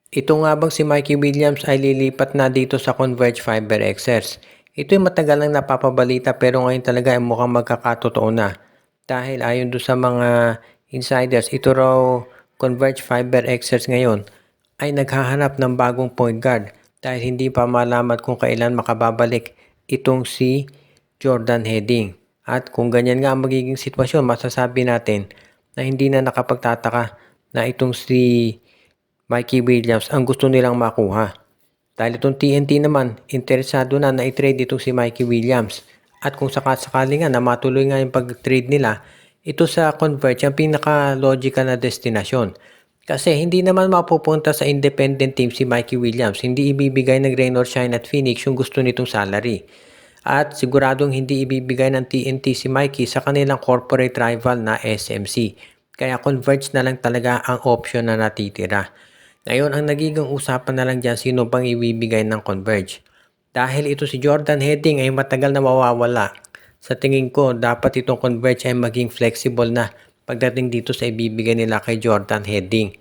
Ito nga bang si Mikey Williams ay lilipat na dito sa Converge Fiber XS? Ito'y matagal nang napapabalita pero ngayon talaga ay mukhang magkakatotoo na. Dahil ayon doon sa mga insiders, ito raw Converge Fiber XS ngayon ay naghahanap ng bagong point guard dahil hindi pa malaman kung kailan makababalik itong si Jordan Heading. At kung ganyan nga ang magiging sitwasyon, masasabi natin na hindi na nakapagtataka na itong si Mikey Williams ang gusto nilang makuha. Dahil itong TNT naman, interesado na i-trade itong si Mikey Williams. At kung sakali nga na matuloy nga yung pag-trade nila, ito sa Converge ang pinaka-logical na destinasyon. Kasi hindi naman mapupunta sa independent team si Mikey Williams. Hindi ibibigay ng Rain or Shine at Phoenix yung gusto nitong salary. At siguradong hindi ibibigay ng TNT si Mikey sa kanilang corporate rival na SMC. Kaya Converge na lang talaga ang option na natitira. Ngayon, ang nagiging usapan na lang dyan sino bang ibibigay ng Converge. Dahil ito si Jordan Heading ay matagal na mawawala. Sa tingin ko, dapat itong Converge ay maging flexible na pagdating dito sa ibibigay nila kay Jordan Heading.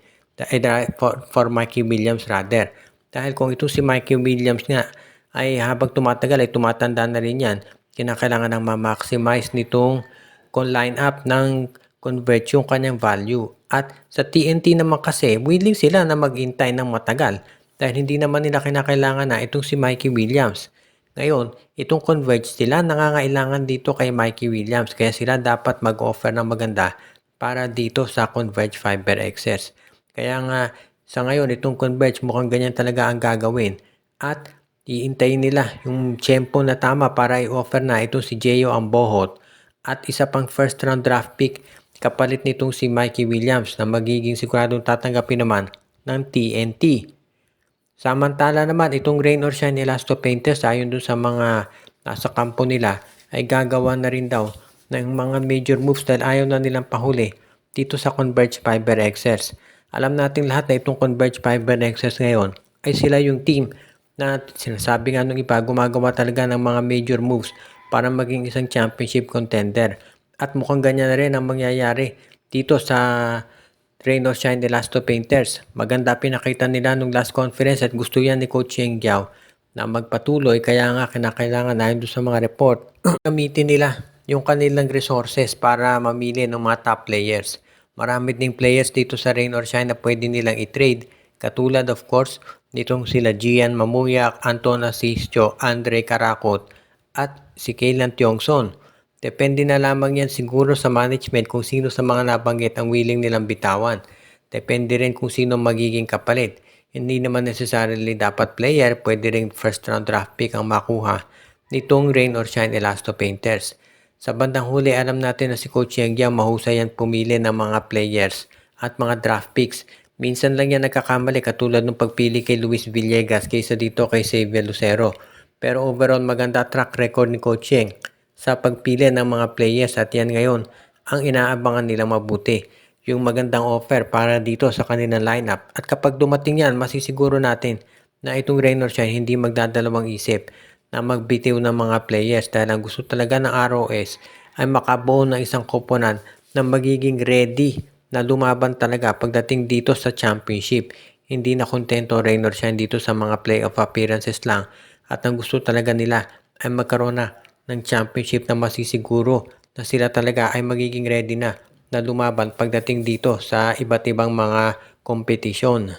For Mikey Williams rather. Dahil kung ito si Mikey Williams nga ay habang tumatagal ay tumatanda na rin yan, kinakailangan ng ma-maximize nitong line-up ng Converge yung kanyang value. At sa TNT naman kasi, willing sila na maghintay ng matagal dahil hindi naman nila kinakailangan na itong si Mikey Williams. Ngayon, itong Converge sila nangangailangan dito kay Mikey Williams kaya sila dapat mag-offer ng maganda para dito sa Converge Fiber XS. Kaya nga sa ngayon itong Converge mukhang ganyan talaga ang gagawin at iintayin nila yung tiyempo na tama para i-offer na itong si Gio Ambohot at isa pang first round draft pick kapalit nitong si Mikey Williams na magiging siguradong tatanggapin naman ng TNT. Samantala naman itong Rain or Shine Elasto Painters ayon dun sa mga nasa kampo nila ay gagawa na rin daw ng mga major moves dahil ayaw na nilang pahuli dito sa Converge Fiber XS. Alam natin lahat na itong Converge Fiber XS ngayon ay sila yung team na sinasabi nga nung iba gumagawa talaga ng mga major moves para maging isang championship contender. At mukhang ganyan na rin ang mangyayari dito sa Rain or Shine Elasto Painters. Maganda pinakita nila nung last conference at gusto yan ni Coach Yeng Giao na magpatuloy kaya nga kinakailangan na doon sa mga report gamitin nila yung kanilang resources para mamili ng mga top players. Marami ding players dito sa Rain or Shine na pwede nilang i-trade katulad of course nitong sila Gian Mamuyak, Anton Asisio, Andre Karakot at si Kaylan Tiongson. Depende na lamang yan siguro sa management kung sino sa mga nabanggit ang willing nilang bitawan. Depende rin kung sino magiging kapalit. Hindi naman necessarily dapat player, pwede rin first round draft pick ang makuha nitong Rain or Shine Elasto Painters. Sa bandang huli, alam natin na si Coach Yeng Giao mahusay yan pumili ng mga players at mga draft picks. Minsan lang yan nagkakamali katulad ng pagpili kay Luis Villegas kaysa dito kay Xavier Lucero. Pero overall maganda track record ni Coach Yeng sa pagpili ng mga players at yan ngayon ang inaabangan nilang mabuti. Yung magandang offer para dito sa kanilang lineup. At kapag dumating yan, masisiguro natin na itong Rain or Shine hindi magdadalawang isip na magbitiw ng mga players dahil ang gusto talaga ng ROS ay makabuo ng isang koponan na magiging ready na lumaban talaga pagdating dito sa championship. Hindi na kontento Rain or Shine dito sa mga playoff appearances lang at ang gusto talaga nila ay magkaroon na ng championship na masisiguro na sila talaga ay magiging ready na lumaban pagdating dito sa iba't ibang mga kompetisyon.